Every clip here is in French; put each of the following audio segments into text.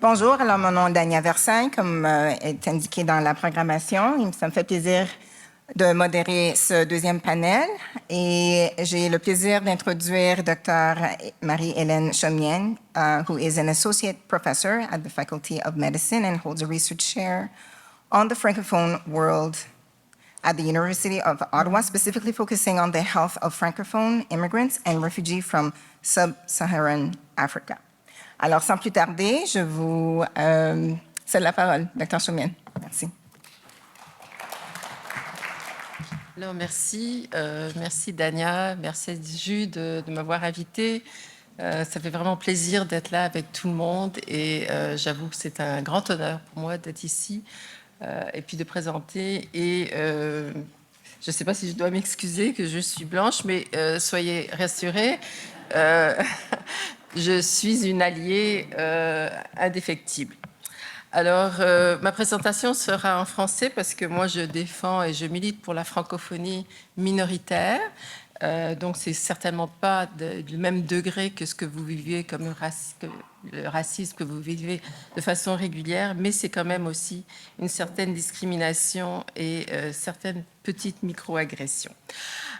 Bonjour, alors mon nom est Dania Versailles, comme est indiqué dans la programmation. Ça me fait plaisir de modérer ce deuxième panel et j'ai le plaisir d'introduire Dr. Marie-Hélène Chaumienne, who is an associate professor at the Faculty of Medicine and holds a research chair on the Francophone world at the University of Ottawa, specifically focusing on the health of Francophone immigrants and refugees from sub-Saharan Africa. Alors, sans plus tarder, je vous cède la parole. Dr. Chaumienne, merci. Alors, merci Dania, merci Jude de m'avoir invitée. Ça fait vraiment plaisir d'être là avec tout le monde et j'avoue que c'est un grand honneur pour moi d'être ici et puis de présenter. Et je ne sais pas si je dois m'excuser que je suis blanche, mais soyez rassurés, je suis une alliée indéfectible. Alors, ma présentation sera en français parce que moi, je défends et je milite pour la francophonie minoritaire. Donc, c'est certainement pas du même degré que ce que vous vivez comme le racisme que vous vivez de façon régulière, mais c'est quand même aussi une certaine discrimination et certaines petites micro-agressions.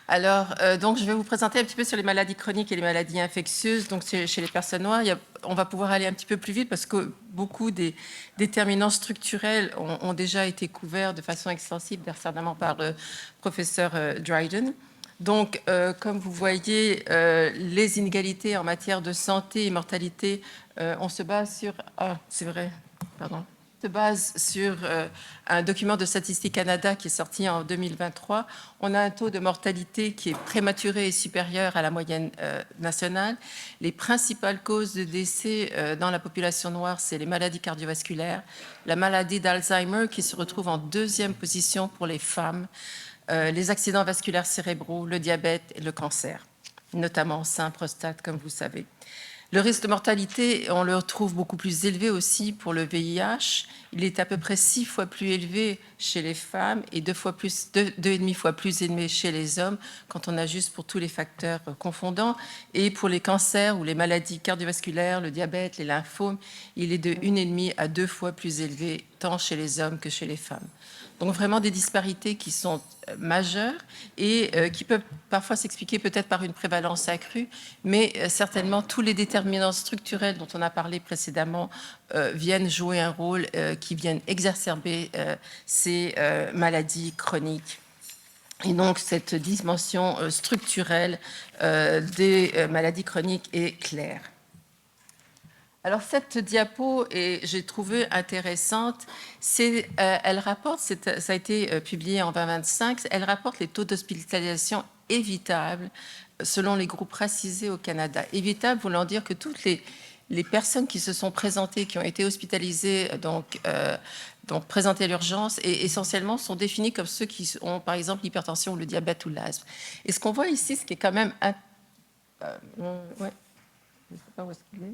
Alors, donc, je vais vous présenter un petit peu sur les maladies chroniques et les maladies infectieuses. Donc, chez les personnes noires, on va pouvoir aller un petit peu plus vite parce que beaucoup des déterminants structurels ont déjà été couverts de façon extensive, dernièrement par le professeur Dryden. Donc, comme vous voyez, les inégalités en matière de santé et mortalité, on se base sur... Ah, c'est vrai, pardon. Se base sur un document de Statistique Canada qui est sorti en 2023. On a un taux de mortalité qui est prématuré et supérieur à la moyenne nationale. Les principales causes de décès dans la population noire, c'est les maladies cardiovasculaires, la maladie d'Alzheimer qui se retrouve en deuxième position pour les femmes, les accidents vasculaires cérébraux, le diabète et le cancer, notamment sein, prostate, comme vous savez. Le risque de mortalité, on le retrouve beaucoup plus élevé aussi pour le VIH. Il est à peu près 6 fois plus élevé chez les femmes et 2,5 fois plus élevé chez les hommes quand on ajuste pour tous les facteurs confondants. Et pour les cancers ou les maladies cardiovasculaires, le diabète, les lymphomes, il est de 1,5 à 2 fois plus élevé tant chez les hommes que chez les femmes. Donc vraiment des disparités qui sont majeures et qui peuvent parfois s'expliquer peut-être par une prévalence accrue, mais certainement tous les déterminants structurels dont on a parlé précédemment viennent jouer un rôle, qui viennent exacerber ces maladies chroniques. Et donc cette dimension structurelle des maladies chroniques est claire. Alors cette diapo, j'ai trouvé intéressante, elle rapporte, ça a été publié en 2025, elle rapporte les taux d'hospitalisation évitables selon les groupes racisés au Canada. Évitables voulant dire que toutes les personnes qui se sont présentées, qui ont été hospitalisées, donc présentées à l'urgence, et essentiellement sont définies comme ceux qui ont par exemple l'hypertension, le diabète ou l'asthme. Et ce qu'on voit ici, ce qui est quand même... ouais. Je ne sais pas où est-ce qu'il est.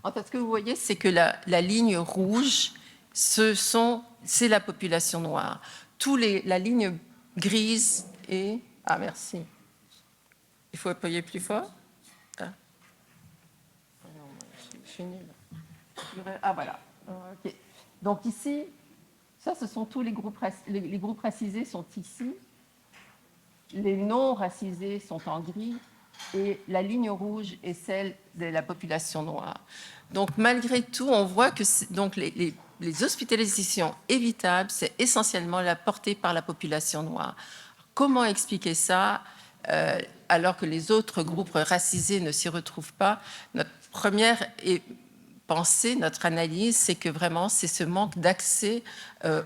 En fait, ce que vous voyez, c'est que la ligne rouge, c'est la population noire. La ligne grise est... Ah, merci. Il faut appuyer plus fort. Ah, non, je suis nulle. Ah, voilà. Okay. Donc ici, ça, ce sont tous les groupes racisés sont ici. Les non racisés sont en gris. Et la ligne rouge est celle de la population noire. Donc, malgré tout, on voit que donc les hospitalisations évitables, c'est essentiellement la portée par la population noire. Comment expliquer ça alors que les autres groupes racisés ne s'y retrouvent pas? Notre première pensée, notre analyse, c'est que vraiment, c'est ce manque d'accès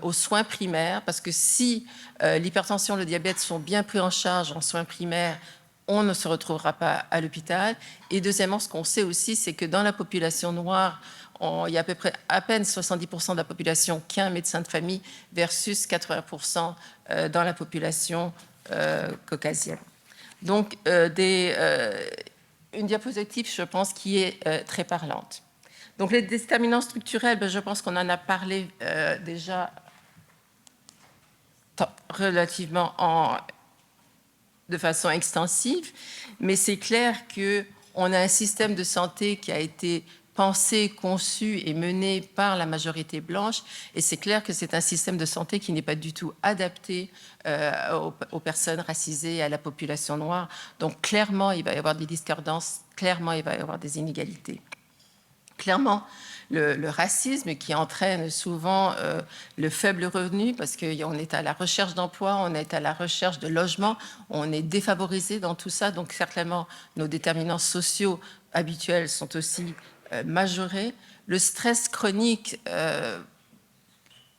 aux soins primaires, parce que si l'hypertension, le diabète sont bien pris en charge en soins primaires, on ne se retrouvera pas à l'hôpital. Et deuxièmement, ce qu'on sait aussi, c'est que dans la population noire, il y a à peine 70% de la population qui a un médecin de famille versus 80% dans la population caucasienne. Donc, une diapositive, je pense, qui est très parlante. Donc, les déterminants structurels, je pense qu'on en a parlé déjà relativement de façon extensive, mais c'est clair qu'on a un système de santé qui a été pensé, conçu et mené par la majorité blanche. Et c'est clair que c'est un système de santé qui n'est pas du tout adapté aux personnes racisées et à la population noire. Donc clairement, il va y avoir des discordances, clairement, il va y avoir des inégalités. Clairement, le racisme qui entraîne souvent le faible revenu, parce qu'on est à la recherche d'emploi, on est à la recherche de logement, on est défavorisé dans tout ça. Donc certainement, nos déterminants sociaux habituels sont aussi majorés. Le stress chronique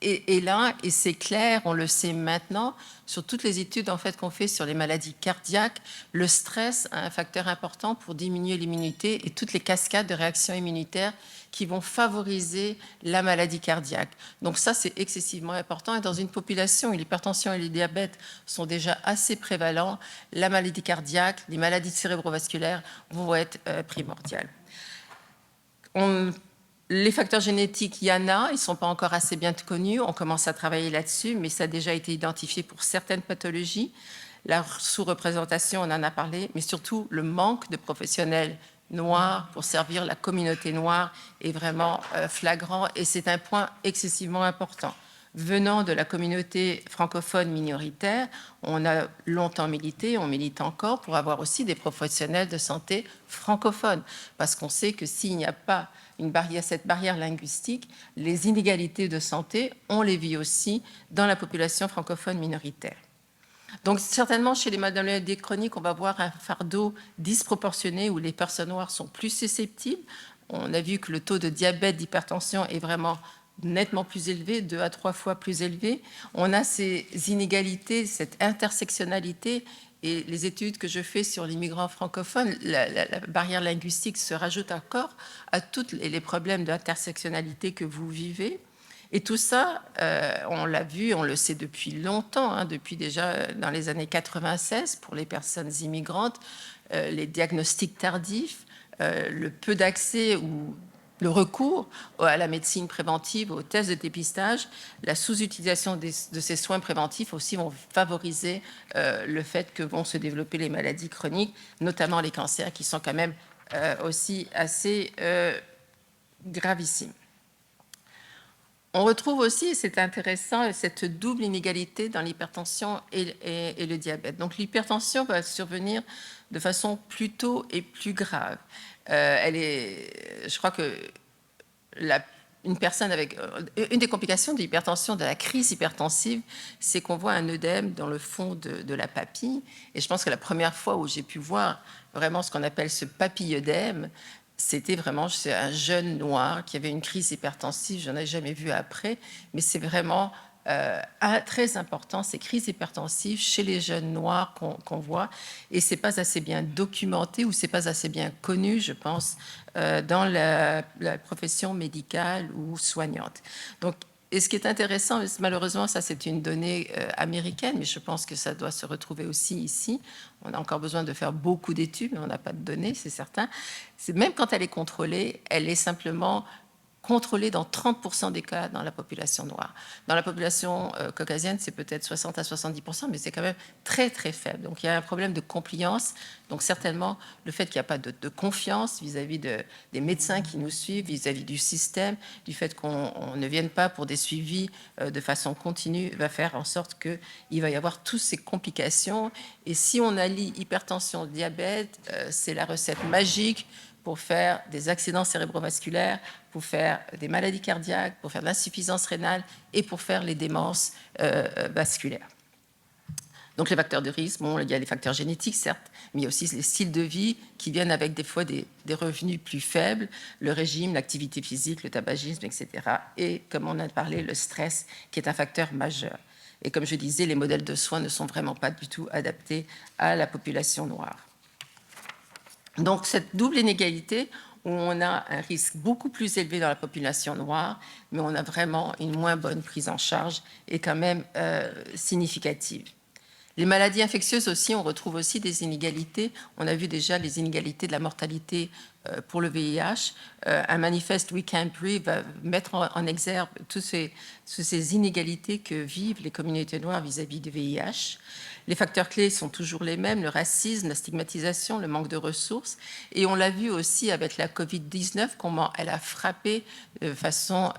est là, et c'est clair, on le sait maintenant, sur toutes les études en fait, qu'on fait sur les maladies cardiaques, le stress a un facteur important pour diminuer l'immunité et toutes les cascades de réactions immunitaires qui vont favoriser la maladie cardiaque. Donc ça, c'est excessivement important. Et dans une population où l'hypertension et le diabète sont déjà assez prévalents, la maladie cardiaque, les maladies cérébrovasculaires vont être primordiales. Les facteurs génétiques, il y en a, ils ne sont pas encore assez bien connus, on commence à travailler là-dessus, mais ça a déjà été identifié pour certaines pathologies. La sous-représentation, on en a parlé, mais surtout le manque de professionnels noirs pour servir la communauté noire est vraiment flagrant, et c'est un point excessivement important. Venant de la communauté francophone minoritaire, on a longtemps milité, on milite encore pour avoir aussi des professionnels de santé francophones, parce qu'on sait que s'il n'y a pas cette barrière linguistique, les inégalités de santé, on les vit aussi dans la population francophone minoritaire. Donc certainement, chez les maladies chroniques, on va voir un fardeau disproportionné où les personnes noires sont plus susceptibles. On a vu que le taux de diabète, d'hypertension est vraiment nettement plus élevé, 2 à 3 fois plus élevé. On a ces inégalités, cette intersectionnalité, et les études que je fais sur les migrants francophones, la barrière linguistique se rajoute encore à tous les problèmes d'intersectionnalité que vous vivez. Et tout ça, on l'a vu, on le sait depuis longtemps, hein, depuis déjà dans les années 96 pour les personnes immigrantes, les diagnostics tardifs, le peu d'accès ou le recours à la médecine préventive, aux tests de dépistage, la sous-utilisation de ces soins préventifs aussi vont favoriser le fait que vont se développer les maladies chroniques, notamment les cancers, qui sont quand même aussi assez gravissimes. On retrouve aussi, et c'est intéressant, cette double inégalité dans l'hypertension et le diabète. Donc l'hypertension va survenir de façon plus tôt et plus grave. Je crois que une personne avec une des complications de l'hypertension, de la crise hypertensive, c'est qu'on voit un œdème dans le fond de la papille. Et je pense que la première fois où j'ai pu voir vraiment ce qu'on appelle ce papilledème, c'était vraiment un jeune noir qui avait une crise hypertensive. Je n'en ai jamais vu après, mais c'est vraiment très important, ces crises hypertensives chez les jeunes noirs qu'on voit, et c'est pas assez bien documenté ou c'est pas assez bien connu, je pense, dans la profession médicale ou soignante. Donc, et ce qui est intéressant, malheureusement, ça c'est une donnée américaine, mais je pense que ça doit se retrouver aussi ici. On a encore besoin de faire beaucoup d'études, mais on n'a pas de données, c'est certain. Même quand elle est contrôlée, elle est simplement contrôlée dans 30% des cas dans la population noire. Dans la population caucasienne, c'est peut-être 60 à 70%, mais c'est quand même très, très faible. Donc, il y a un problème de compliance. Donc, certainement, le fait qu'il n'y a pas de confiance vis-à-vis des médecins qui nous suivent, vis-à-vis du système, du fait qu'on ne vienne pas pour des suivis de façon continue, va faire en sorte qu'il va y avoir toutes ces complications. Et si on allie hypertension, diabète, c'est la recette magique pour faire des accidents cérébrovasculaires, pour faire des maladies cardiaques, pour faire de l'insuffisance rénale et pour faire les démences vasculaires. Donc les facteurs de risque, bon, il y a les facteurs génétiques, certes, mais il y a aussi les styles de vie qui viennent avec des fois des revenus plus faibles, le régime, l'activité physique, le tabagisme, etc. Et comme on a parlé, le stress, qui est un facteur majeur. Et comme je disais, les modèles de soins ne sont vraiment pas du tout adaptés à la population noire. Donc cette double inégalité, où on a un risque beaucoup plus élevé dans la population noire, mais on a vraiment une moins bonne prise en charge et quand même significative. Les maladies infectieuses aussi, on retrouve aussi des inégalités. On a vu déjà les inégalités de la mortalité pour le VIH. Un manifeste We Can't Breathe va mettre en exergue toutes ces inégalités que vivent les communautés noires vis-à-vis du VIH. Les facteurs clés sont toujours les mêmes, le racisme, la stigmatisation, le manque de ressources. Et on l'a vu aussi avec la Covid-19, comment elle a frappé de façon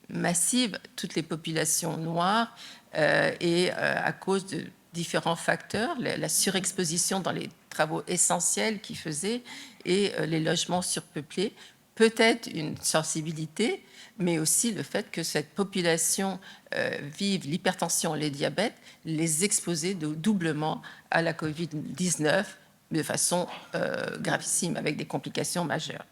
massive toutes les populations noires à cause de différents facteurs, la surexposition dans les travaux essentiels qu'ils faisaient et les logements surpeuplés, peut-être une sensibilité, mais aussi le fait que cette population vive l'hypertension et le diabète, les exposait doublement à la Covid-19 de façon gravissime, avec des complications majeures.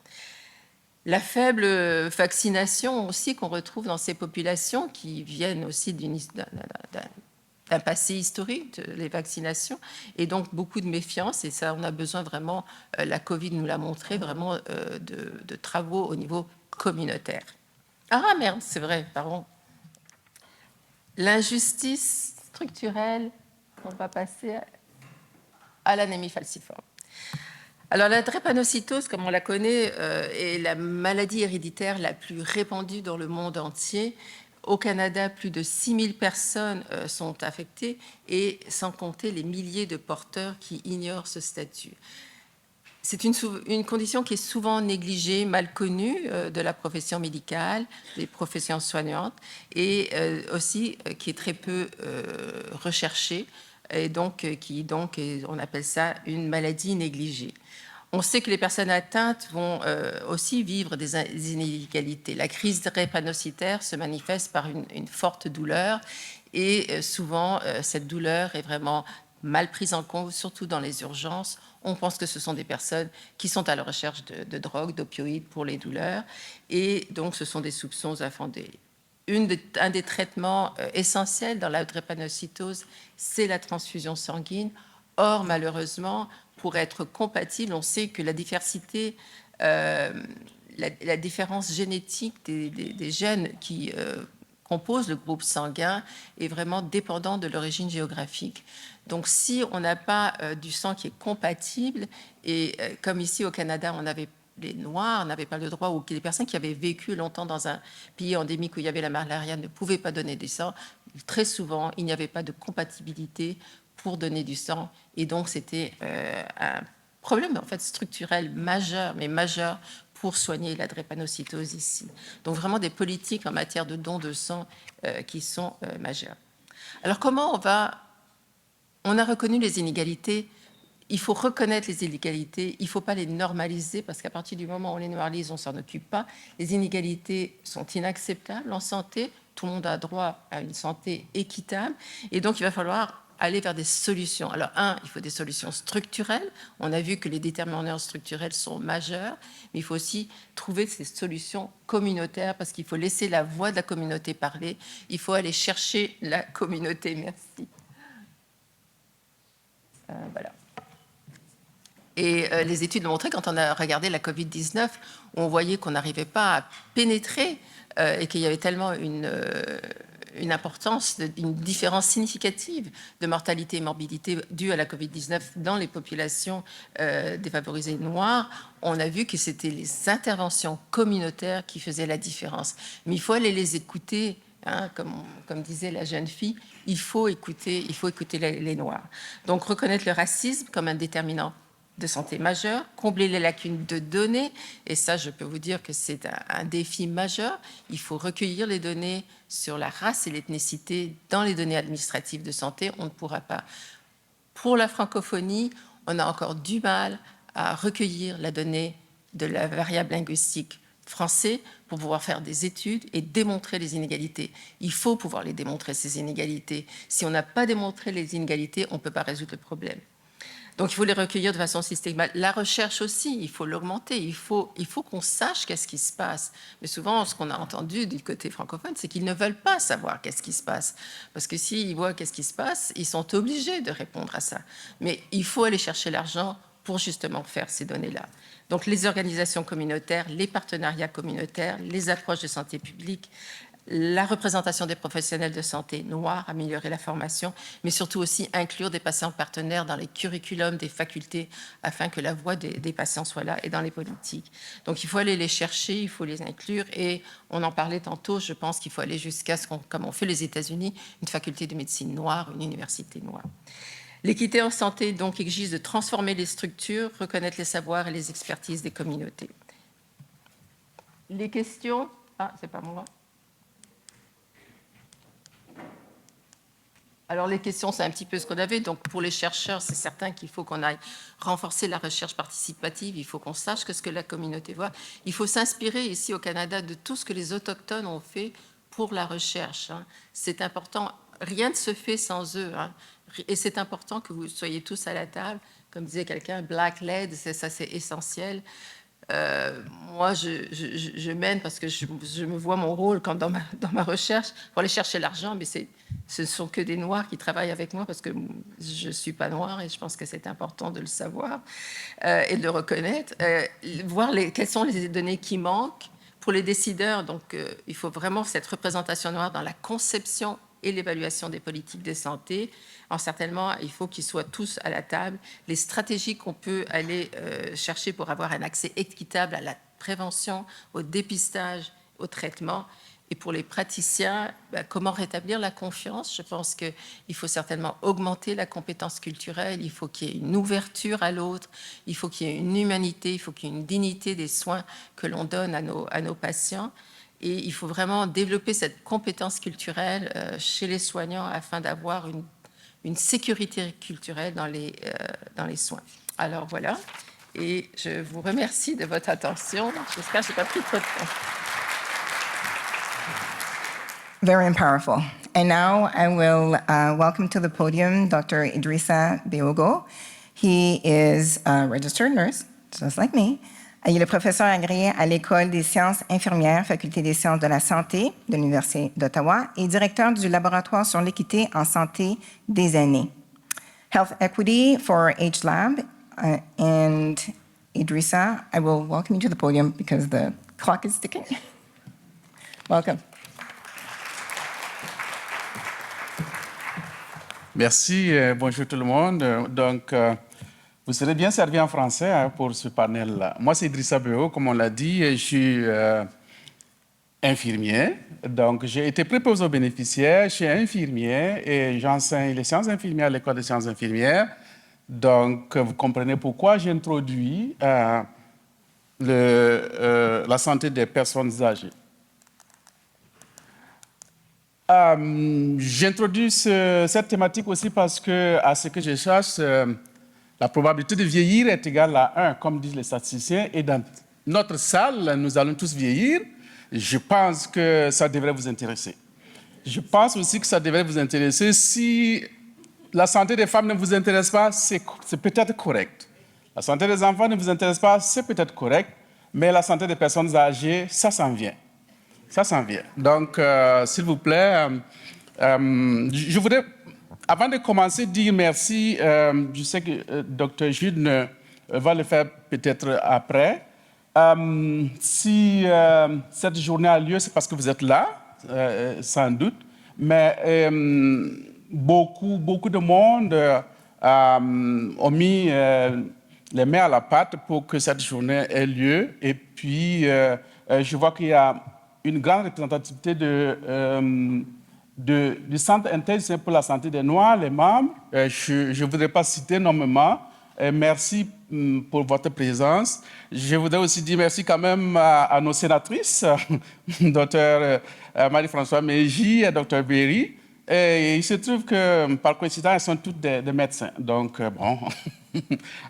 La faible vaccination aussi qu'on retrouve dans ces populations qui viennent aussi d'un passé historique, les vaccinations, et donc beaucoup de méfiance, et ça on a besoin vraiment, la Covid nous l'a montré, vraiment de travaux au niveau communautaire. Ah merde, c'est vrai, pardon. L'injustice structurelle, on va passer à l'anémie falciforme. Alors la drépanocytose, comme on la connaît, est la maladie héréditaire la plus répandue dans le monde entier. Au Canada, plus de 6000 personnes sont affectées, et sans compter les milliers de porteurs qui ignorent ce statut. C'est une condition qui est souvent négligée, mal connue de la profession médicale, des professions soignantes, et aussi qui est très peu recherchée, et donc on appelle ça une maladie négligée. On sait que les personnes atteintes vont aussi vivre des inégalités. La crise drépanocytaire se manifeste par une forte douleur, et souvent cette douleur est vraiment mal prise en compte, surtout dans les urgences. On pense que ce sont des personnes qui sont à la recherche de drogues, d'opioïdes pour les douleurs, et donc ce sont des soupçons infondés. Un des traitements essentiels dans la drépanocytose, c'est la transfusion sanguine. Or, malheureusement, pour être compatible, on sait que la diversité, la différence génétique des gènes qui composent le groupe sanguin est vraiment dépendante de l'origine géographique. Donc, si on n'a pas du sang qui est compatible, et comme ici au Canada, on avait les Noirs n'avaient pas le droit, ou les personnes qui avaient vécu longtemps dans un pays endémique où il y avait la malaria ne pouvaient pas donner du sang, très souvent, il n'y avait pas de compatibilité pour donner du sang, et donc c'était un problème en fait structurel majeur, mais majeur pour soigner la drépanocytose ici. Donc vraiment des politiques en matière de don de sang qui sont majeures. Alors comment on a reconnu les inégalités? Il faut reconnaître les inégalités, il ne faut pas les normaliser, parce qu'à partir du moment où on les normalise, on ne s'en occupe pas. Les inégalités sont inacceptables en santé, tout le monde a droit à une santé équitable, et donc il va falloir aller vers des solutions. Alors, il faut des solutions structurelles. On a vu que les déterminants structurels sont majeurs, mais il faut aussi trouver ces solutions communautaires, parce qu'il faut laisser la voix de la communauté parler. Il faut aller chercher la communauté. Merci. Voilà. Et les études l'ont montré, quand on a regardé la Covid-19, on voyait qu'on n'arrivait pas à pénétrer et qu'il y avait tellement une importance, une différence significative de mortalité et morbidité due à la Covid-19 dans les populations défavorisées noires. On a vu que c'était les interventions communautaires qui faisaient la différence. Mais il faut aller les écouter, hein, comme disait la jeune fille, il faut écouter les Noirs. Donc reconnaître le racisme comme un déterminant de santé majeur, combler les lacunes de données, et ça, je peux vous dire que c'est un défi majeur. Il faut recueillir les données sur la race et l'ethnicité dans les données administratives de santé. On ne pourra pas. Pour la francophonie, on a encore du mal à recueillir la donnée de la variable linguistique français pour pouvoir faire des études et démontrer les inégalités. Il faut pouvoir les démontrer, ces inégalités. Si on n'a pas démontré les inégalités, on ne peut pas résoudre le problème. Donc, il faut les recueillir de façon systématique. La recherche aussi, il faut l'augmenter. Il faut qu'on sache qu'est-ce qui se passe. Mais souvent, ce qu'on a entendu du côté francophone, c'est qu'ils ne veulent pas savoir qu'est-ce qui se passe. Parce que s'ils voient qu'est-ce qui se passe, ils sont obligés de répondre à ça. Mais il faut aller chercher l'argent pour justement faire ces données-là. Donc, les organisations communautaires, les partenariats communautaires, les approches de santé publique, la représentation des professionnels de santé noirs, améliorer la formation, mais surtout aussi inclure des patients partenaires dans les curriculums des facultés afin que la voix des patients soit là et dans les politiques. Donc il faut aller les chercher, il faut les inclure et on en parlait tantôt, je pense qu'il faut aller jusqu'à ce qu'on, comme on fait les États-Unis, une faculté de médecine noire, une université noire. L'équité en santé donc exige de transformer les structures, reconnaître les savoirs et les expertises des communautés. Les questions? Ah, c'est pas moi. Alors les questions, c'est un petit peu ce qu'on avait. Donc pour les chercheurs, c'est certain qu'il faut qu'on aille renforcer la recherche participative. Il faut qu'on sache ce que la communauté voit. Il faut s'inspirer ici au Canada de tout ce que les autochtones ont fait pour la recherche. C'est important. Rien ne se fait sans eux. Et c'est important que vous soyez tous à la table. Comme disait quelqu'un, Black Led, ça c'est essentiel. Moi, je mène parce que je me vois mon rôle quand dans ma recherche pour aller chercher l'argent, mais ce ne sont que des Noirs qui travaillent avec moi parce que je ne suis pas noire et je pense que c'est important de le savoir et de le reconnaître. Voir quelles sont les données qui manquent pour les décideurs. Donc, il faut vraiment cette représentation noire dans la conception et l'évaluation des politiques de santé. Alors, certainement, il faut qu'ils soient tous à la table. Les stratégies qu'on peut aller chercher pour avoir un accès équitable à la prévention, au dépistage, au traitement. Et pour les praticiens, comment rétablir la confiance? Je pense qu'il faut certainement augmenter la compétence culturelle, il faut qu'il y ait une ouverture à l'autre, il faut qu'il y ait une humanité, il faut qu'il y ait une dignité des soins que l'on donne à nos patients. Et il faut vraiment développer cette compétence culturelle chez les soignants afin d'avoir une sécurité culturelle dans les soins. Alors voilà, et je vous remercie de votre attention. J'espère que je n'ai pas pris trop de temps. Very powerful. And now I will welcome to the podium Dr. Idrissa Beogo. He is a registered nurse, just like me. Il est professeur agréé à l'École des sciences infirmières, Faculté des sciences de la santé de l'Université d'Ottawa et directeur du laboratoire sur l'équité en santé des aînés. Health Equity for Age Lab. And Idrissa, I will welcome you to the podium because the clock is ticking. Welcome. Merci, bonjour tout le monde. Donc, vous serez bien servi en français pour ce panel-là. Moi, c'est Idrissa Beogo, comme on l'a dit, je suis infirmier. Donc, j'ai été préposé aux bénéficiaires, je suis infirmier et j'enseigne les sciences infirmières à l'École des sciences infirmières. Donc, vous comprenez pourquoi j'introduis la santé des personnes âgées. J'introduis cette thématique aussi parce que, à ce que je cherche, la probabilité de vieillir est égale à 1, comme disent les statisticiens. Et dans notre salle, nous allons tous vieillir. Je pense que ça devrait vous intéresser. Je pense aussi que ça devrait vous intéresser. Si la santé des femmes ne vous intéresse pas, c'est peut-être correct. La santé des enfants ne vous intéresse pas, c'est peut-être correct. Mais la santé des personnes âgées, ça s'en vient. Ça s'en vient. Donc, s'il vous plaît, je voudrais, avant de commencer, dire merci. Je sais que Dr. Jude va le faire peut-être après. Si cette journée a lieu, c'est parce que vous êtes là, sans doute. Mais beaucoup de monde ont mis les mains à la pâte pour que cette journée ait lieu. Et puis, je vois qu'il y a une grande représentativité du Centre intelligent pour la santé des Noirs, les membres. Je ne voudrais pas citer nommément. Merci pour votre présence. Je voudrais aussi dire merci quand même à nos sénatrices, Dr. Marie-Françoise Mégy et Dr. Berry. Et il se trouve que, par coïncidence, elles sont toutes des médecins. Donc, bon,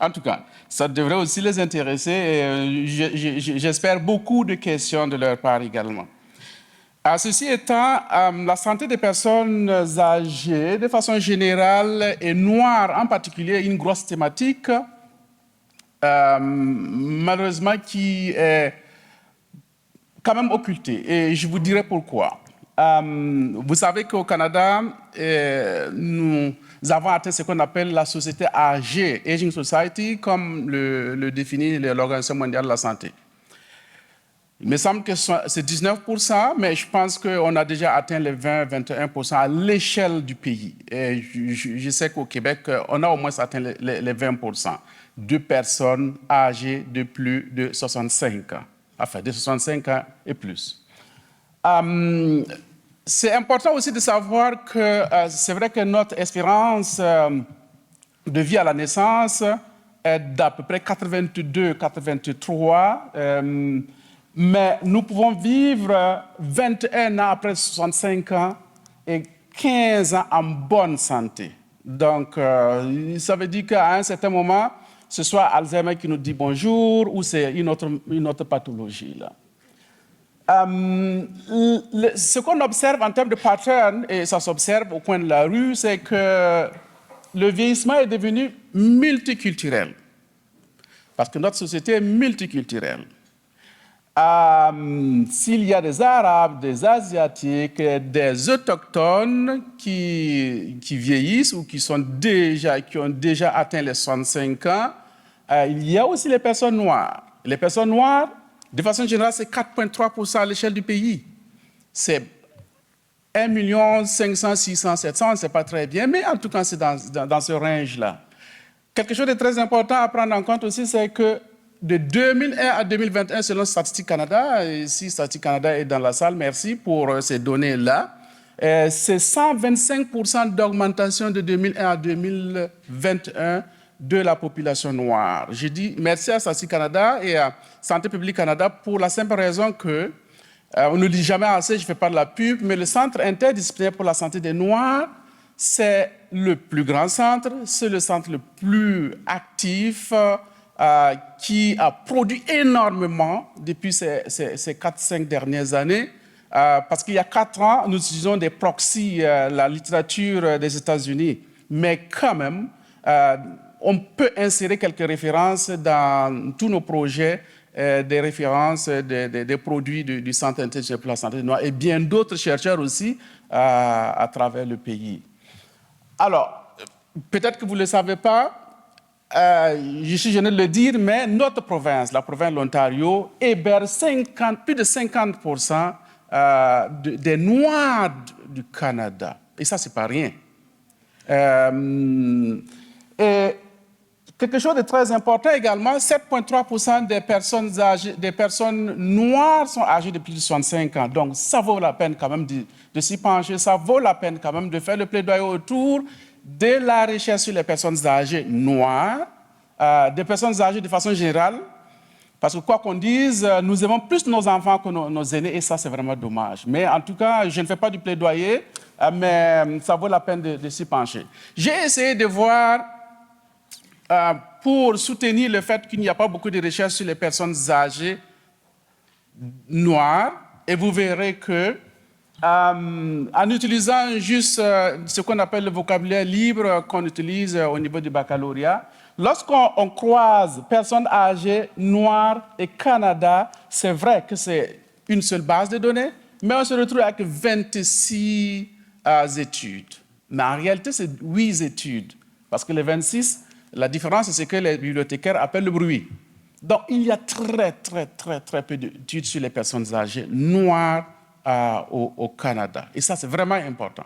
en tout cas, ça devrait aussi les intéresser. Et j'espère beaucoup de questions de leur part également. Ceci étant, la santé des personnes âgées, de façon générale, et noires en particulier, une grosse thématique, malheureusement, qui est quand même occultée. Et je vous dirai pourquoi. Vous savez qu'au Canada, nous avons atteint ce qu'on appelle la société âgée, Aging Society, comme le définit l'Organisation mondiale de la santé. Il me semble que c'est 19%, mais je pense qu'on a déjà atteint les 20-21% à l'échelle du pays. Et je sais qu'au Québec, on a au moins atteint les 20% de personnes âgées de plus de 65 ans, enfin de 65 ans et plus. C'est important aussi de savoir que c'est vrai que notre espérance de vie à la naissance est d'à peu près 82-83, mais nous pouvons vivre 21 ans après 65 ans et 15 ans en bonne santé. Donc, ça veut dire qu'à un certain moment, ce soit Alzheimer qui nous dit bonjour ou c'est une autre pathologie, là. Ce qu'on observe en termes de pattern, et ça s'observe au coin de la rue, c'est que le vieillissement est devenu multiculturel. Parce que notre société est multiculturelle. S'il y a des Arabes, des Asiatiques, des Autochtones qui vieillissent ou qui ont déjà atteint les 65 ans, il y a aussi les personnes noires. Les personnes noires, de façon générale, c'est 4,3% à l'échelle du pays. C'est 1 500 600 700, on ne sait pas très bien, mais en tout cas, c'est dans ce range-là. Quelque chose de très important à prendre en compte aussi, c'est que de 2001 à 2021, selon Statistique Canada, et si Statistique Canada est dans la salle, merci pour ces données-là, c'est 125% d'augmentation de 2001 à 2021 de la population noire. Je dis merci à Statistique Canada et à Santé publique Canada pour la simple raison que, on ne dit jamais assez, je ne fais pas de la pub, mais le Centre interdisciplinaire pour la santé des Noirs, c'est le plus grand centre, c'est le centre le plus actif, qui a produit énormément depuis ces 4-5 dernières années. Parce qu'il y a 4 ans, nous utilisons des proxys, la littérature des États-Unis, mais quand même, on peut insérer quelques références dans tous nos projets, des références des produits du Centre interdisciplinaire pour la santé des Noirs et bien d'autres chercheurs aussi à travers le pays. Alors, peut-être que vous ne le savez pas, je suis gêné de le dire, mais notre province, la province de l'Ontario, héberge plus de 50% des Noirs du Canada. Et ça, ce n'est pas rien. Et quelque chose de très important également, 7,3% des personnes noires sont âgées de plus de 65 ans. Donc, ça vaut la peine quand même de s'y pencher, ça vaut la peine quand même de faire le plaidoyer autour de la recherche sur les personnes âgées noires, des personnes âgées de façon générale, parce que quoi qu'on dise, nous aimons plus nos enfants que nos aînés, et ça, c'est vraiment dommage. Mais en tout cas, je ne fais pas du plaidoyer, mais ça vaut la peine de s'y pencher. J'ai essayé de voir, pour soutenir le fait qu'il n'y a pas beaucoup de recherches sur les personnes âgées noires, et vous verrez que en utilisant juste ce qu'on appelle le vocabulaire libre qu'on utilise au niveau du baccalauréat, lorsqu'on croise personnes âgées, noires et Canada, c'est vrai que c'est une seule base de données, mais on se retrouve avec 26 études. Mais en réalité, c'est 8 études, parce que les 26, la différence, c'est ce que les bibliothécaires appellent le bruit. Donc, il y a très peu d'études sur les personnes âgées noires au Canada. Et ça, c'est vraiment important.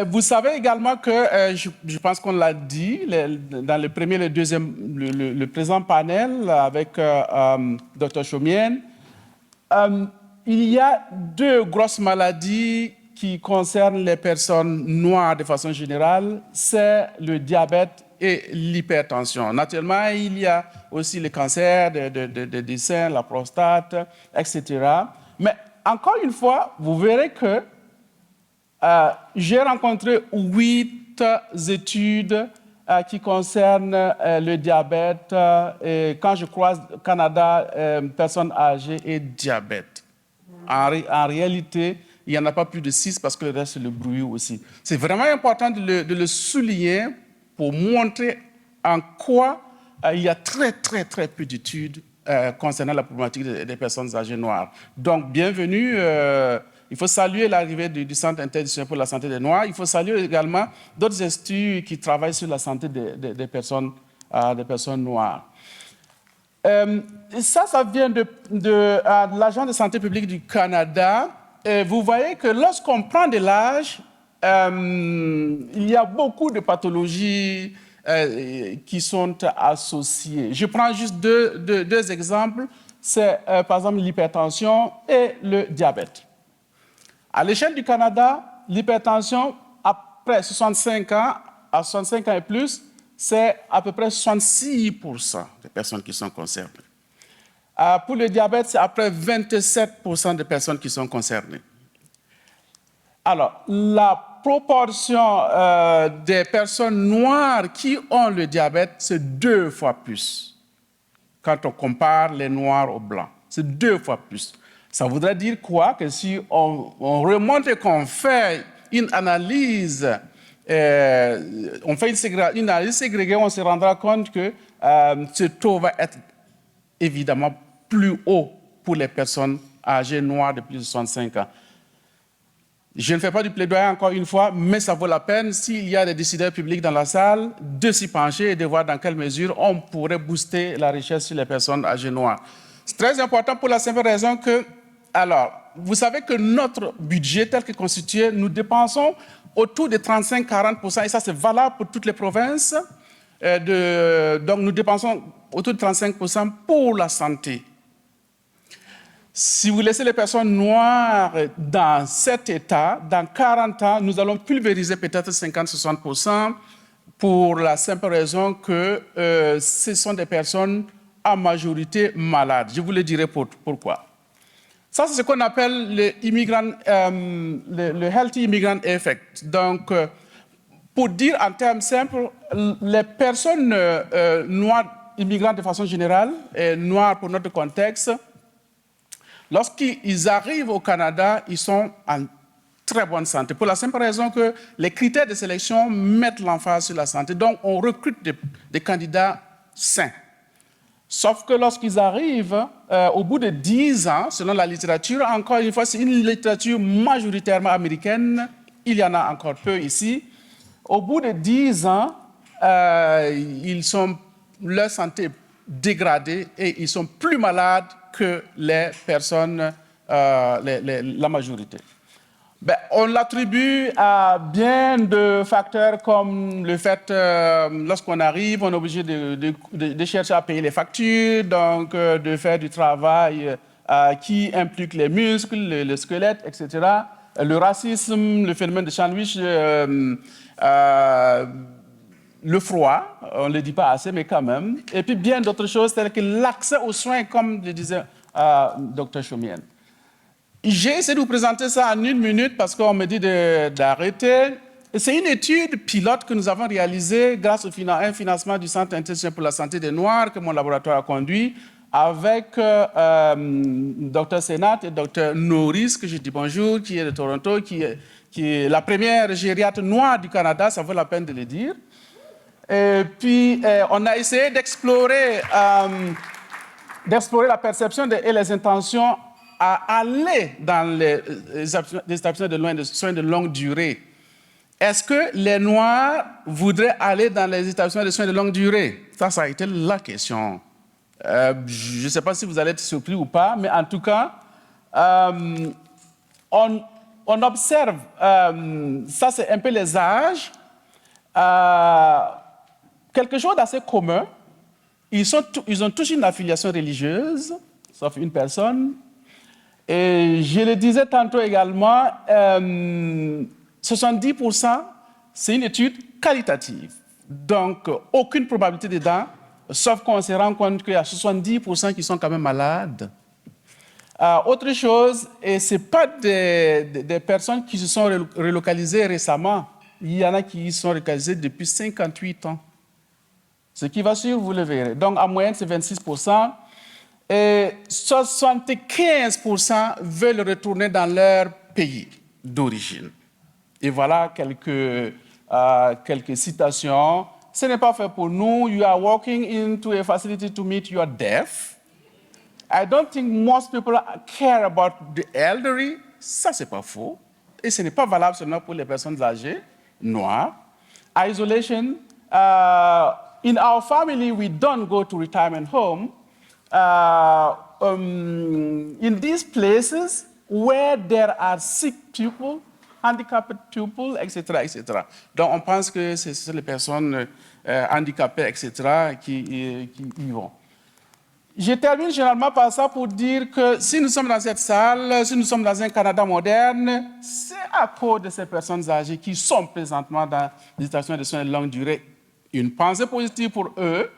Vous savez également que, je pense qu'on l'a dit, dans le premier et le présent panel avec Dr. Chaumienne, il y a 2 grosses maladies qui concernent les personnes noires de façon générale, c'est le diabète et l'hypertension. Naturellement, il y a aussi le cancer des seins, la prostate, etc. Mais encore une fois, vous verrez que j'ai rencontré 8 études qui concernent le diabète. Et quand je croise Canada, personnes âgées et diabète. En réalité, il n'y en a pas plus de 6 parce que le reste, c'est le bruit aussi. C'est vraiment important de le souligner pour montrer en quoi il y a très peu d'études concernant la problématique des personnes âgées noires. Donc, bienvenue. Il faut saluer l'arrivée du Centre interdisciplinaire pour la santé des Noirs. Il faut saluer également d'autres instituts qui travaillent sur la santé des personnes noires. Ça vient de l'Agence de santé publique du Canada. Vous voyez que lorsqu'on prend de l'âge, il y a beaucoup de pathologies qui sont associées. Je prends juste deux exemples. C'est par exemple l'hypertension et le diabète. À l'échelle du Canada, l'hypertension, après 65 ans, à 65 ans et plus, c'est à peu près 66% des personnes qui sont concernées. Pour le diabète, c'est à peu près 27% des personnes qui sont concernées. Alors, la proportion des personnes noires qui ont le diabète, c'est 2 fois plus. Quand on compare les noirs aux blancs, c'est 2 fois plus. Ça voudrait dire quoi? Que si on remonte et qu'on fait une analyse, on fait une analyse ségrégée, on se rendra compte que ce taux va être évidemment plus haut pour les personnes âgées noires de plus de 65 ans. Je ne fais pas du plaidoyer encore une fois, mais ça vaut la peine, s'il y a des décideurs publics dans la salle, de s'y pencher et de voir dans quelle mesure on pourrait booster la recherche sur les personnes âgées noires. C'est très important pour la simple raison que, alors, vous savez que notre budget tel que constitué, nous dépensons autour de 35-40%, et ça c'est valable pour toutes les provinces. Donc nous dépensons autour de 35% pour la santé. Si vous laissez les personnes noires dans cet état, dans 40 ans, nous allons pulvériser peut-être 50-60% pour la simple raison que ce sont des personnes en majorité malades. Je vous le dirai pourquoi. Ça, c'est ce qu'on appelle le Healthy Immigrant Effect. Donc, pour dire en termes simples, les personnes noires immigrantes de façon générale, et noires pour notre contexte, lorsqu'ils arrivent au Canada, ils sont en très bonne santé. Pour la simple raison que les critères de sélection mettent l'emphase sur la santé. Donc, on recrute des candidats sains. Sauf que lorsqu'ils arrivent, au bout de 10 ans, selon la littérature, encore une fois, c'est une littérature majoritairement américaine, il y en a encore peu ici. Au bout de 10 ans, leur santé est dégradée et ils sont plus malades que les personnes, la majorité. On l'attribue à bien de facteurs comme le fait, lorsqu'on arrive, on est obligé de chercher à payer les factures, donc de faire du travail qui implique les muscles, le squelette, etc. Le racisme, le phénomène de sandwich, le froid, on ne le dit pas assez, mais quand même. Et puis bien d'autres choses, telles que l'accès aux soins, comme le disait Dr Chaumienne. J'ai essayé de vous présenter ça en 1 minute parce qu'on me dit d'arrêter. C'est une étude pilote que nous avons réalisée grâce au un financement du Centre international pour la santé des Noirs que mon laboratoire a conduit avec Dr Senat et Dr Norris, que je dis bonjour, qui est de Toronto, qui est la première gériatre noire du Canada, ça vaut la peine de le dire. Et puis, on a essayé d'explorer la perception et les intentions à aller dans les établissements de soins de longue durée. Est-ce que les Noirs voudraient aller dans les établissements de soins de longue durée? Ça a été la question. Je ne sais pas si vous allez être surpris ou pas, mais en tout cas, on observe, ça c'est un peu les âges, quelque chose d'assez commun. Ils ont tous une affiliation religieuse, sauf une personne. Et je le disais tantôt également, 70%, c'est une étude qualitative. Donc, aucune probabilité dedans, sauf qu'on se rend compte qu'il y a 70% qui sont quand même malades. Autre chose, et ce n'est pas des personnes qui se sont relocalisées récemment. Il y en a qui sont relocalisées depuis 58 ans. Ce qui va suivre, vous le verrez. Donc, en moyenne, c'est 26%. Et 75% veulent retourner dans leur pays d'origine. Et voilà quelques citations. Ce n'est pas fait pour nous. You are walking into a facility to meet your death. I don't think most people care about the elderly. Ça, c'est pas faux. Et ce n'est pas valable seulement pour les personnes âgées, noires. Isolation. In our family, we don't go to retirement home. in these places where there are sick people, handicapped people, etc., etc. Donc, on pense que ce sont les personnes handicapées, etc., qui y vont. Je termine généralement par ça pour dire que si nous sommes dans cette salle, si nous sommes dans un Canada moderne, c'est à cause de ces personnes âgées qui sont présentement dans les stations de soins de longue durée. Une pensée positive pour eux.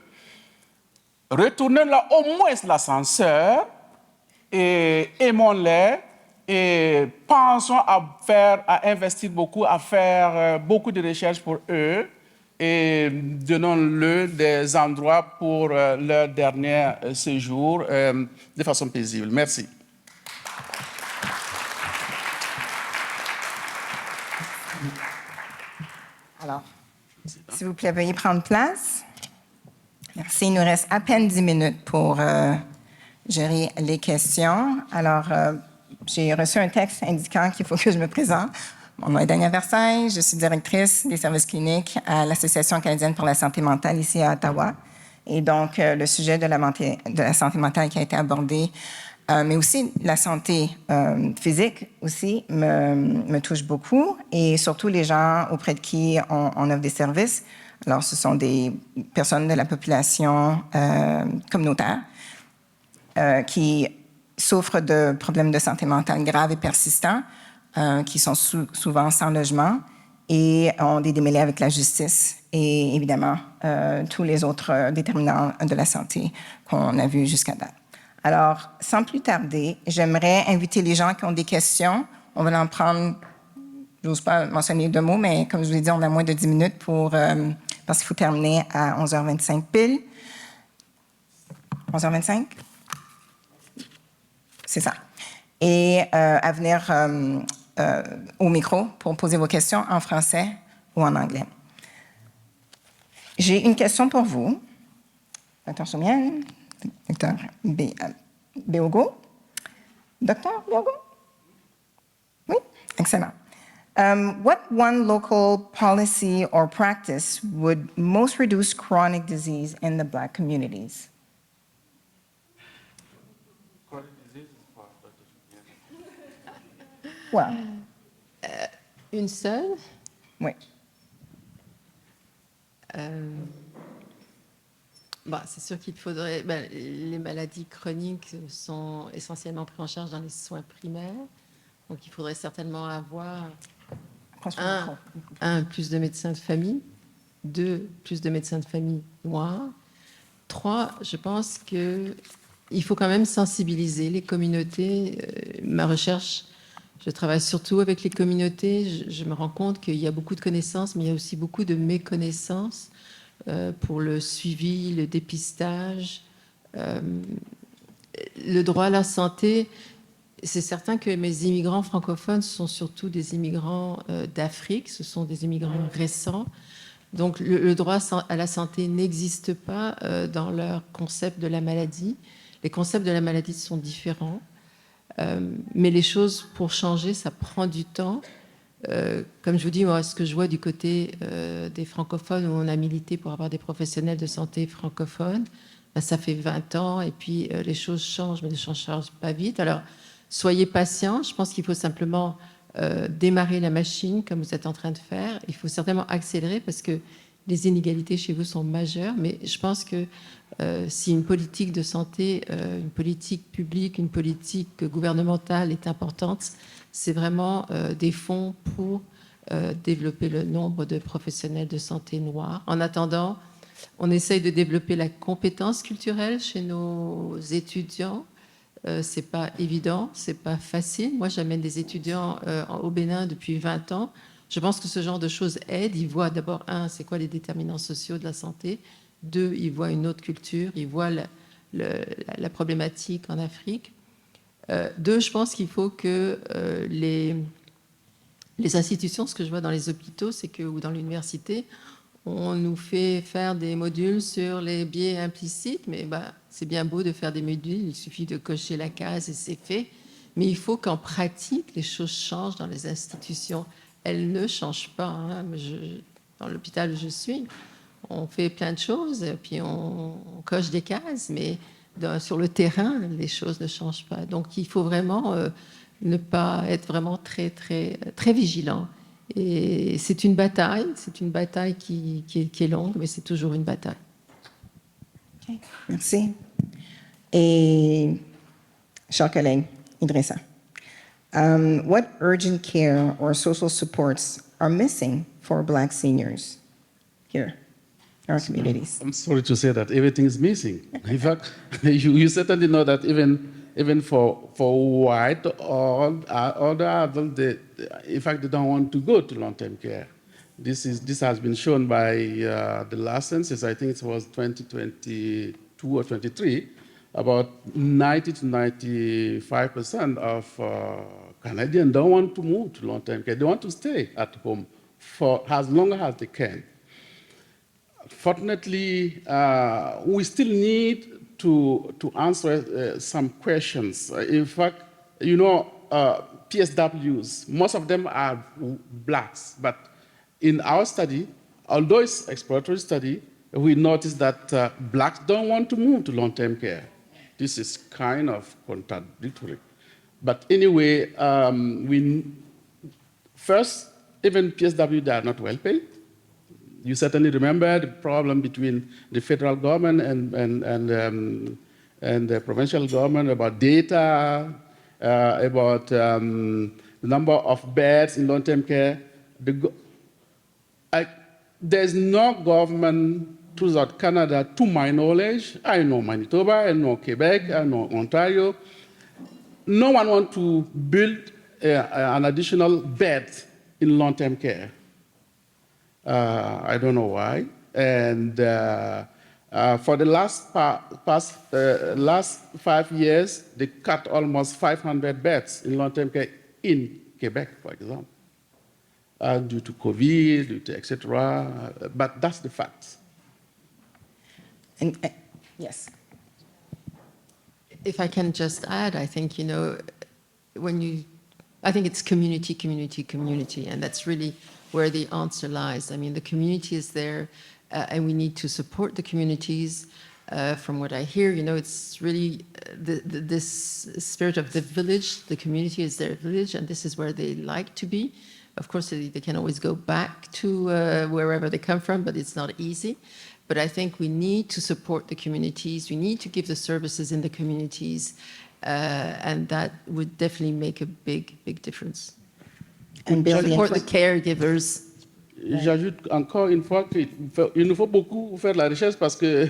Retournons là au moins l'ascenseur et aimons-les et pensons à investir beaucoup, à faire beaucoup de recherches pour eux et donnons-leur des endroits pour leur dernier séjour de façon paisible. Merci. Alors, s'il vous plaît, veuillez prendre place. Merci. Il nous reste à peine 10 minutes pour gérer les questions. Alors, j'ai reçu un texte indiquant qu'il faut que je me présente. Mon nom est Dania Versailles. Je suis directrice des services cliniques à l'Association canadienne pour la santé mentale ici à Ottawa. Et donc, le sujet de la santé mentale qui a été abordé, mais aussi la santé physique aussi, me touche beaucoup. Et surtout les gens auprès de qui on offre des services. Alors, ce sont des personnes de la population communautaire qui souffrent de problèmes de santé mentale graves et persistants, qui sont souvent sans logement et ont des démêlés avec la justice et évidemment tous les autres déterminants de la santé qu'on a vus jusqu'à date. Alors, sans plus tarder, j'aimerais inviter les gens qui ont des questions. On va en prendre, je n'ose pas mentionner 2 mots, mais comme je vous l'ai dit, on a moins de 10 minutes parce qu'il faut terminer à 11h25 pile. 11h25? C'est ça. Et à venir au micro pour poser vos questions en français ou en anglais. J'ai une question pour vous. Dr. Soumienne, Dr. Béogo. Dr. Béogo? Oui? Excellent. What one local policy or practice would most reduce chronic disease in the Black communities? Well, Une seule. oui. C'est sûr qu'il faudrait... les maladies chroniques sont essentiellement prises en charge dans les soins primaires. Donc, il faudrait certainement avoir plus de médecins de famille, 2, plus de médecins de famille noirs, 3, je pense qu'il faut quand même sensibiliser les communautés. Ma recherche, je travaille surtout avec les communautés. Je me rends compte qu'il y a beaucoup de connaissances, mais il y a aussi beaucoup de méconnaissances pour le suivi, le dépistage, le droit à la santé. C'est certain que mes immigrants francophones sont surtout des immigrants d'Afrique, ce sont des immigrants récents. Donc le droit à la santé n'existe pas dans leur concept de la maladie. Les concepts de la maladie sont différents, mais les choses pour changer, ça prend du temps. Comme je vous dis, moi, ce que je vois du côté des francophones où on a milité pour avoir des professionnels de santé francophones, ça fait 20 ans et puis les choses changent, mais les choses ne changent pas vite. Alors, soyez patients. Je pense qu'il faut simplement démarrer la machine comme vous êtes en train de faire. Il faut certainement accélérer parce que les inégalités chez vous sont majeures. Mais je pense que si une politique de santé, une politique publique, une politique gouvernementale est importante, c'est vraiment des fonds pour développer le nombre de professionnels de santé noirs. En attendant, on essaye de développer la compétence culturelle chez nos étudiants. C'est pas évident, c'est pas facile. Moi, j'amène des étudiants au Bénin depuis 20 ans. Je pense que ce genre de choses aide. Ils voient d'abord, c'est quoi les déterminants sociaux de la santé. 2, ils voient une autre culture, ils voient la problématique en Afrique. 2, je pense qu'il faut que les institutions, ce que je vois dans les hôpitaux, c'est que, ou dans l'université, on nous fait faire des modules sur les biais implicites, mais c'est bien beau de faire des modules, il suffit de cocher la case et c'est fait. Mais il faut qu'en pratique, les choses changent dans les institutions. Elles ne changent pas. Dans l'hôpital où je suis, on fait plein de choses, puis on coche des cases, mais sur le terrain, les choses ne changent pas. Donc, il faut vraiment ne pas être vraiment très, très, très vigilant. Et c'est une bataille qui est longue, mais c'est toujours une bataille. OK, merci. Et, chers collègues, Idrissa, what urgent care or social supports are missing for Black seniors here in our communities? I'm sorry to say that everything is missing. In fact, you certainly know that even for white or other adults, in fact, they don't want to go to long-term care. This has been shown by the last census. I think it was 2022 or 23. About 90 to 95% of Canadians don't want to move to long-term care. They want to stay at home for as long as they can. Fortunately, we still need to answer some questions. In fact, PSWs, most of them are blacks, but in our study, although it's exploratory study, we noticed that blacks don't want to move to long-term care. This is kind of contradictory. But anyway, first, even PSW, they are not well paid. You certainly remember the problem between the federal government and the provincial government about data, about the number of beds in long-term care. There's no government throughout Canada, to my knowledge. I know Manitoba, I know Quebec, I know Ontario. No one wants to build an additional bed in long-term care. I don't know why. And for the last 5 years, they cut almost 500 beds in long-term care in Quebec, for example, due to COVID, due to etc. But that's the fact. And, yes. If I can just add, I think, I think it's community, and that's really where the answer lies. I mean, the community is there, and we need to support the communities. From what I hear, it's really this spirit of the village. The community is their village, and this is where they like to be. Of course, they can always go back to wherever they come from, but it's not easy. But I think we need to support the communities. We need to give the services in the communities, and that would definitely make a big, big difference. And support the caregivers. J'ajoute encore une fois qu'il nous faut beaucoup faire de la recherche parce que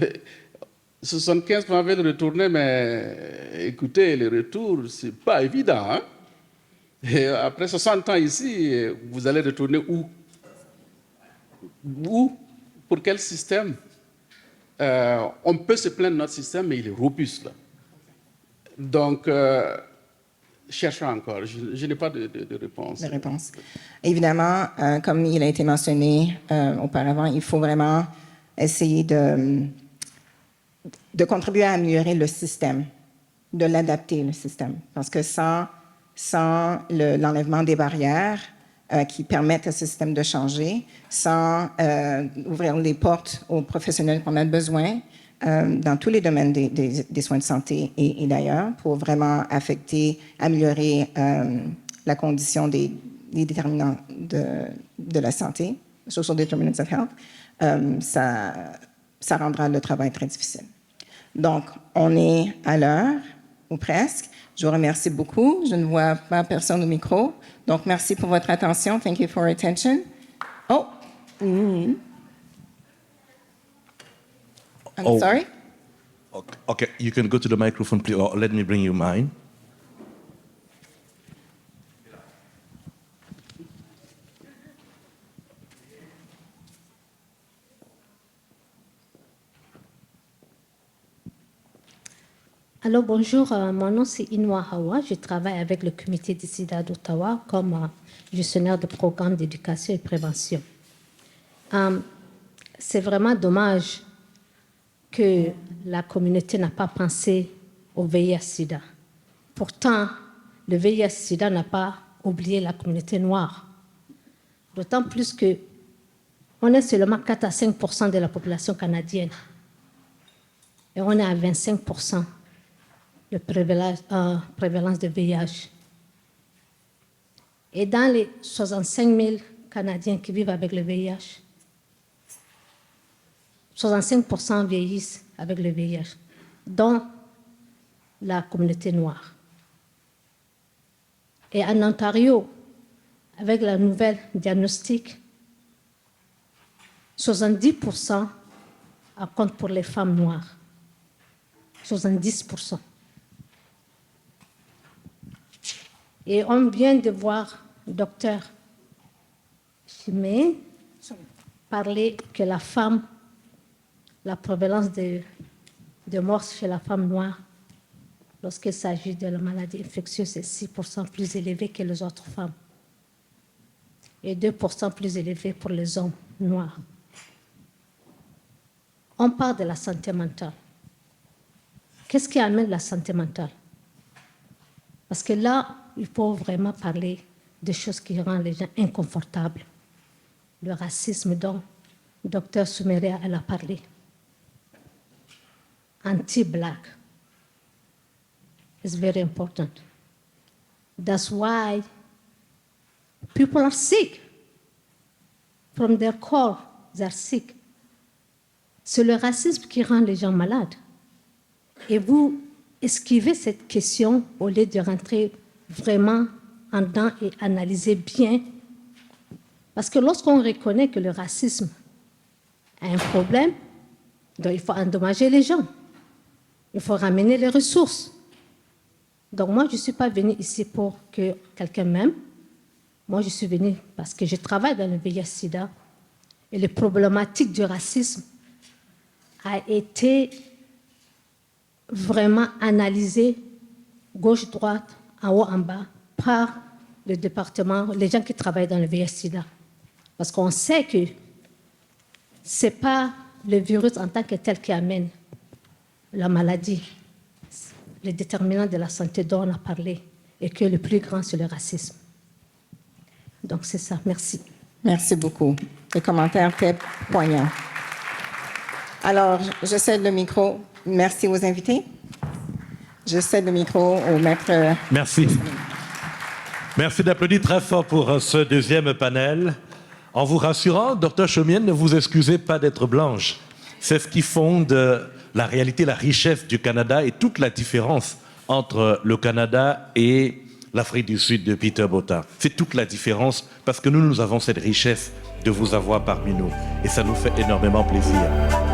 75% veulent retourner, mais écoutez, le retour, c'est pas évident. Hein? Et après 60 ans ici, vous allez retourner où? Où? Pour quel système? On peut se plaindre de notre système, mais il est robuste. Là. Donc, cherchons encore. Je n'ai pas de réponse. De réponse. Évidemment, comme il a été mentionné auparavant, il faut vraiment essayer de contribuer à améliorer le système, de l'adapter, le système. Parce que sans l'enlèvement des barrières qui permettent à ce système de changer, sans ouvrir les portes aux professionnels qu'on a besoin dans tous les domaines des soins de santé et d'ailleurs, pour vraiment améliorer la condition des déterminants de la santé, social determinants of health, ça rendra le travail très difficile. Donc, on est à l'heure, ou presque. Je vous remercie beaucoup. Je ne vois pas personne au micro. Donc, merci pour votre attention. Thank you for your attention. Oh. Mm-hmm. I'm sorry? Okay, you can go to the microphone, please, or let me bring you mine. Alors bonjour, mon nom c'est Inwa Hawa, je travaille avec le comité du sida d'Ottawa comme gestionnaire de programmes d'éducation et prévention. C'est vraiment dommage que la communauté n'a pas pensé au VIH-Sida. Pourtant, le VIH-Sida n'a pas oublié la communauté noire. D'autant plus qu'on est seulement 4 à 5% de la population canadienne. Et on est à 25% de prévalence de VIH. Et dans les 65 000 Canadiens qui vivent avec le VIH, 65% vieillissent avec le VIH, dont la communauté noire. Et en Ontario, avec la nouvelle diagnostic, 70% compte pour les femmes noires. 70%. Et on vient de voir le docteur Chimé parler que la prévalence de mort chez la femme noire, lorsqu'il s'agit de la maladie infectieuse, est 6% plus élevée que les autres femmes et 2% plus élevé pour les hommes noirs. On parle de la santé mentale. Qu'est-ce qui amène la santé mentale? Parce que là, il faut vraiment parler des choses qui rendent les gens inconfortables. Le racisme dont le docteur Soumeria a parlé. Anti-black is very important. That's why people are sick. From their core, they are sick. C'est le racisme qui rend les gens malades. Et vous esquivez cette question au lieu de rentrer vraiment en dedans et analyser bien. Parce que lorsqu'on reconnaît que le racisme a un problème, donc il faut endommager les gens. Il faut ramener les ressources. Donc moi, je ne suis pas venue ici pour que quelqu'un m'aime. Moi, je suis venue parce que je travaille dans le VIH-Sida et les problématiques du racisme a été vraiment analysée gauche-droite, en haut, en bas, par le département, les gens qui travaillent dans le VIH-Sida. Parce qu'on sait que ce n'est pas le virus en tant que tel qui amène la maladie, les déterminants de la santé dont on a parlé, et que le plus grand, c'est le racisme. Donc, c'est ça. Merci. Merci beaucoup. Les commentaires étaient poignants. Alors, je cède le micro. Merci aux invités. Je cède le micro au maître. Merci. Merci d'applaudir très fort pour ce deuxième panel. En vous rassurant, Dr Chomienne, ne vous excusez pas d'être blanche. C'est ce qui fonde la réalité, la richesse du Canada et toute la différence entre le Canada et l'Afrique du Sud de Peter Botta. C'est toute la différence parce que nous avons cette richesse de vous avoir parmi nous et ça nous fait énormément plaisir.